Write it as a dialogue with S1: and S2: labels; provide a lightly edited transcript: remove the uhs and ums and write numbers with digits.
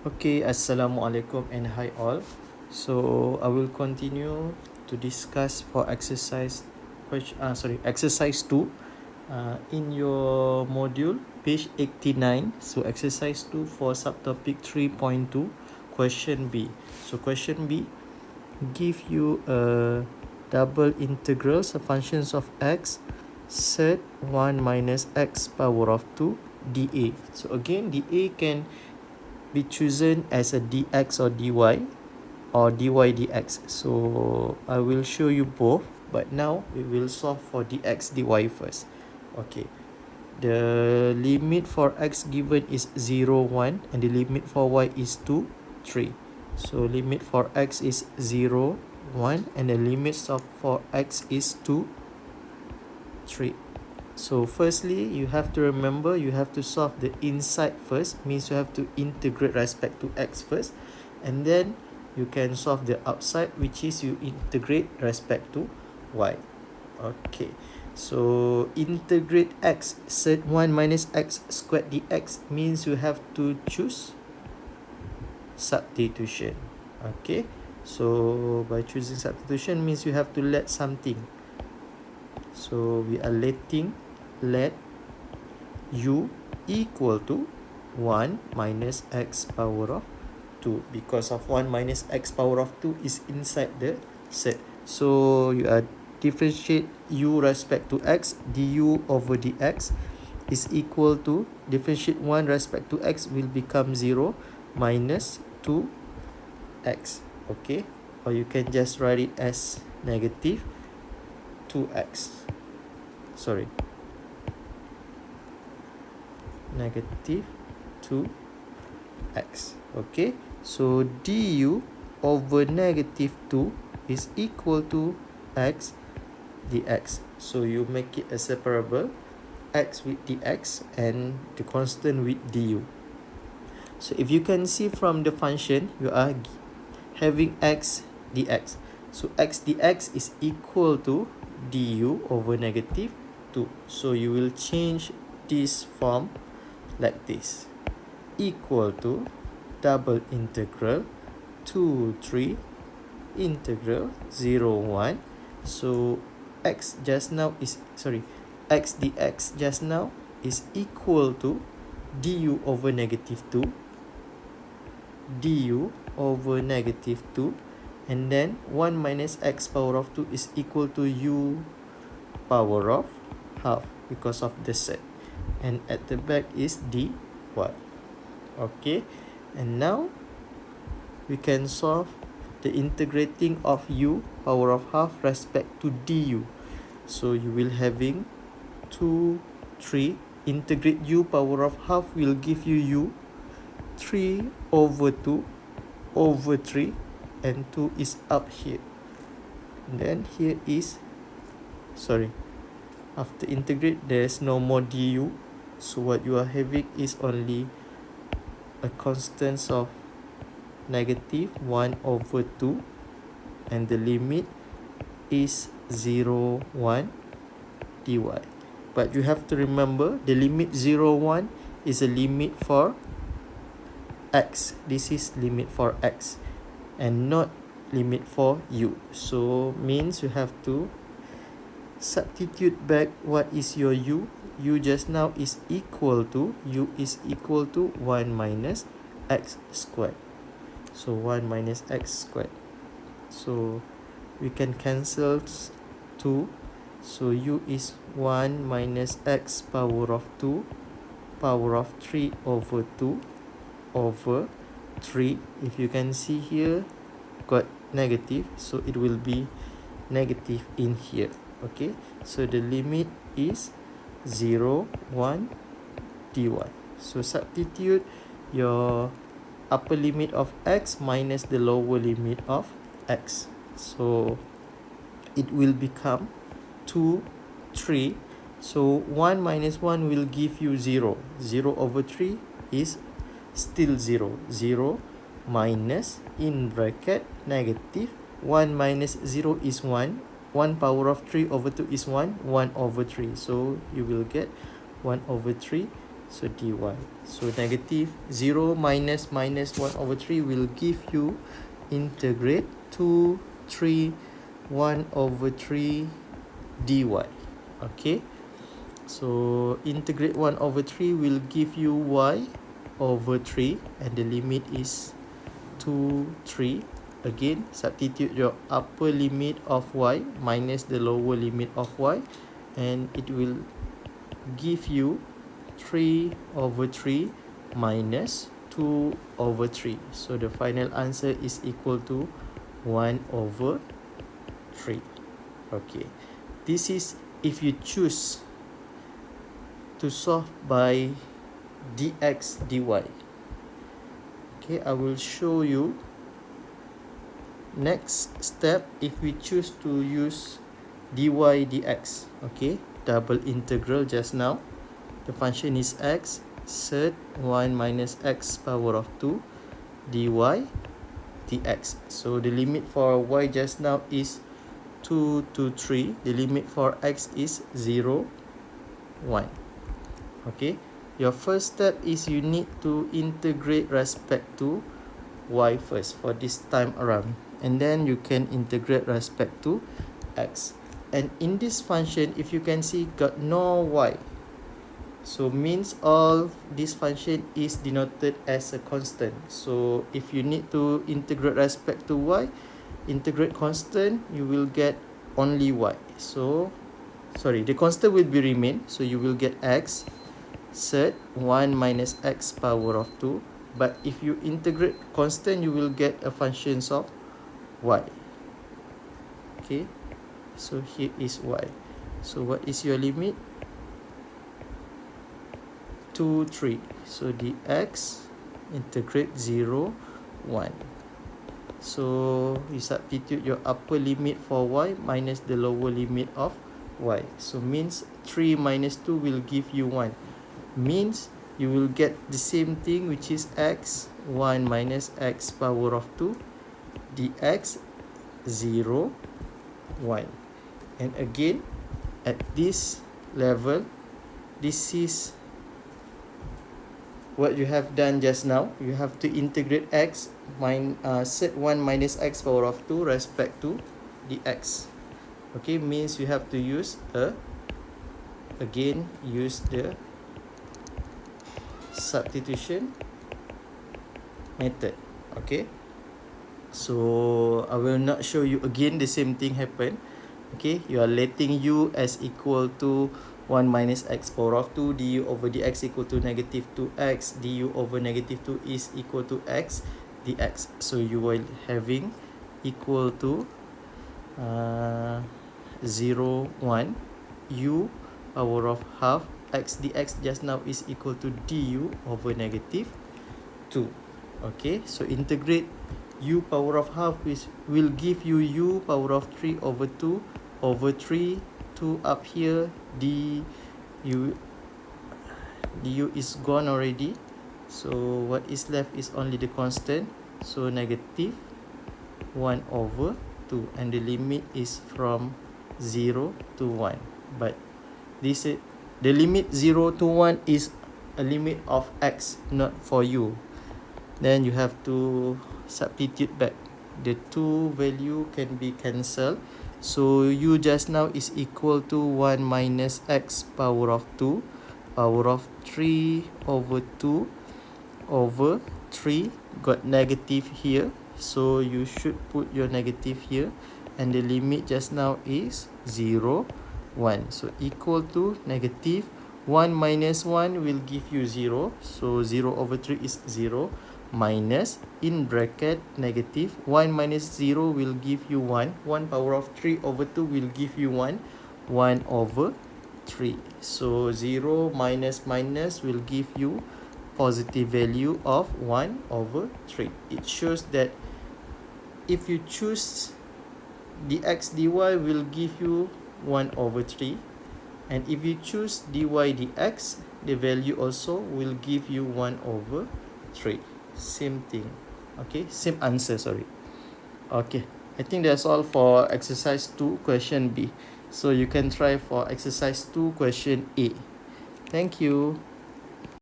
S1: Okay, Assalamualaikum and hi all. So I will continue to discuss for exercise 2 in your module page 89. So exercise 2 for subtopic 3.2 question B. So question B give you a double integrals of functions of x set 1 minus x power of 2 dA. So again dA can be chosen as a dx or dy or dy dx. So I will show you both, but now we will solve for dx dy first. Okay, the limit for x given is 0 1 and the limit for y is 2 3. So limit for x is 0 1 and the limits of for x is 2 3. So firstly, you have to remember you have to solve the inside first, means you have to integrate respect to x first, and then you can solve the outside, which is you integrate respect to y. Okay, so integrate x, set 1 minus x squared dx means you have to choose substitution. Okay, so by choosing substitution means you have to let something. So we are let u equal to 1 minus x power of 2, because of 1 minus x power of 2 is inside the set. So you are differentiate u respect to x, du over dx is equal to differentiate 1 respect to x will become 0 minus 2x. Okay, or you can just write it as negative 2x. Sorry, negative 2x. Okay, so du over negative 2 is equal to x dx. So you make it a separable, x with dx and the constant with du. So if you can see from the function, you are having x dx. So x dx is equal to du over negative 2. So you will change this form like this, equal to double integral 2 3 integral 0 1. So x just now is x dx just now is equal to du over negative 2 du over negative 2, and then 1 minus x power of 2 is equal to u power of half because of the set, and at the back is dy. Okay, and now we can solve the integrating of u power of half respect to du. So you will having 2 3 integrate u power of half will give you u 3 over 2 over 3, and 2 is up here, and then here is after integrate there's no more du. So what you are having is only a constant of negative 1 over 2, and the limit is 0 1 dy. But you have to remember the limit 0 1 is a limit for x. This is limit for x and not limit for u. So means you have to substitute back what is your u. U just now is equal to 1 minus x squared. So 1 minus x squared. So we can cancel 2. So u is 1 minus x power of 2 power of 3 over 2 over 3. If you can see here got negative, so it will be negative in here. Okay, so the limit is 0 1 dy. So substitute your upper limit of x minus the lower limit of x. So it will become 2 3. So 1 minus 1 will give you 0. 0 over 3 is still 0. 0 minus in bracket negative 1 minus 0 is 1. 1 power of 3 over 2 is 1. 1 over 3. So you will get 1 over 3. so dy. So negative 0 minus 1 over 3 will give you integrate 2, 3, 1 over 3 dy. Okay, so integrate 1 over 3 will give you y over 3, and the limit is 2, 3. Again, substitute your upper limit of y minus the lower limit of y, and it will give you 3 over 3 minus 2 over 3. So the final answer is equal to 1 over 3. Okay, this is if you choose to solve by dx dy. Okay, I will show you next step if we choose to use dy dx. Okay, double integral just now. The function is x, sed 1 minus x power of 2 dy dx. So the limit for y just now is 2 to 3. The limit for x is 0, 1. Okay, your first step is you need to integrate respect to y first for this time around, and then you can integrate respect to x. And in this function, if you can see, got no y, so means all this function is denoted as a constant. So if you need to integrate respect to y, integrate constant, you will get only y. So sorry, the constant will be remain, so you will get x sed 1 minus x power of 2. But if you integrate constant, you will get a functions of y. Okay, so here is y. So what is your limit? 2, 3. So dx integrate 0, 1. So you substitute your upper limit for y minus the lower limit of y. So means 3 minus 2 will give you 1. Means you will get the same thing, which is x 1 minus x power of 2 dx 0, 1. And again, at this level, this is what you have done just now. You have to integrate x sed 1 minus x power of 2 respect to dx. Okay, means you have to use use the substitution method. Okay, so I will not show you again the same thing happen. Okay, you are letting u as equal to 1 minus x power of 2 du over dx equal to negative 2x du over negative 2 is equal to x dx. So you will having equal to 0, 1 u power of half x dx just now is equal to du over negative 2. Okay, so integrate u power of half will give you u power of 3 over 2 over 3, 2 up here, du is gone already. So what is left is only the constant, so negative 1 over 2, and the limit is from 0 to 1. But this is the limit 0 to 1 is a limit of x, not for u. Then you have to substitute back. The two value can be cancelled. So u just now is equal to 1 minus x power of 2 power of 3 over 2 over 3. Got negative here, so you should put your negative here, and the limit just now is 0, 1. So equal to negative 1 minus 1 will give you 0. So 0 over 3 is 0, minus in bracket negative 1 minus 0 will give you 1. 1 power of 3 over 2 will give you 1. 1 over 3. So 0 minus minus will give you positive value of 1 over 3. It shows that if you choose dx dy will give you 1 over 3, and if you choose dy dx, the value also will give you 1 over 3. Same thing. Okay, same answer, sorry. Okay, I think that's all for exercise 2 question B. So you can try for exercise 2 question A. Thank you.